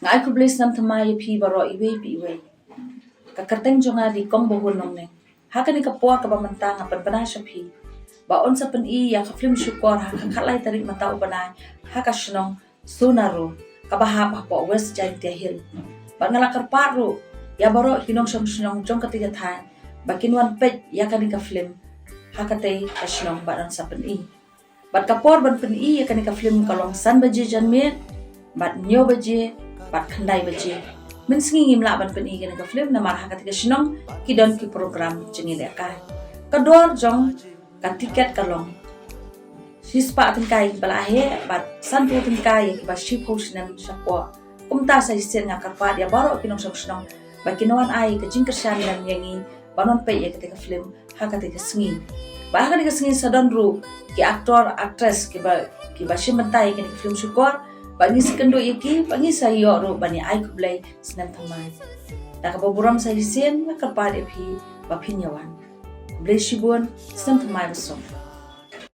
Ngai ku bless nam thamai phi baro iwe pi iwe. Ka kerteng jonga di kong bohun nong ne. Hakani ka puak ka bamantang apan bana phi. Ba on sa pen I ya ka film syukor ha ka khalai tarik mata ubanai ha ka shnong sunaro ka bahap ha po west giant hill. Ba ngala karparu ya baro kinong shnong jong katiga thai. Ba kinwan pet ya kani ka film ha ka tei ka shnong ba on sa pen I. Bat kapor ban pen I ya kani ka film kalong san baje janmet bat nyo baje bat khandai baje. Min singi ngimla ban pen I kani ka film na marha ka tiga shnong kidon ki program jengi lekai. Kador jong ka tiket kalong sispa tingkai bala he bat santu tingkai ki ba ship host nam sapo kumta sa isen nga karpa dia baro kinong shnong ba kinoan ai ka jingkersan nam yangi banon pe ya ketika film ha ketika sengi ba ha ketika sengi sadon ru ki aktor actress ki ba shimentai ki film syukor ba ni sekendo iki ba ni sayo ru ba ni ai kublai senam thamai da ka boburam sa isen nga karpa dia phi ba phinyawan Bless you, Senam thamai besok.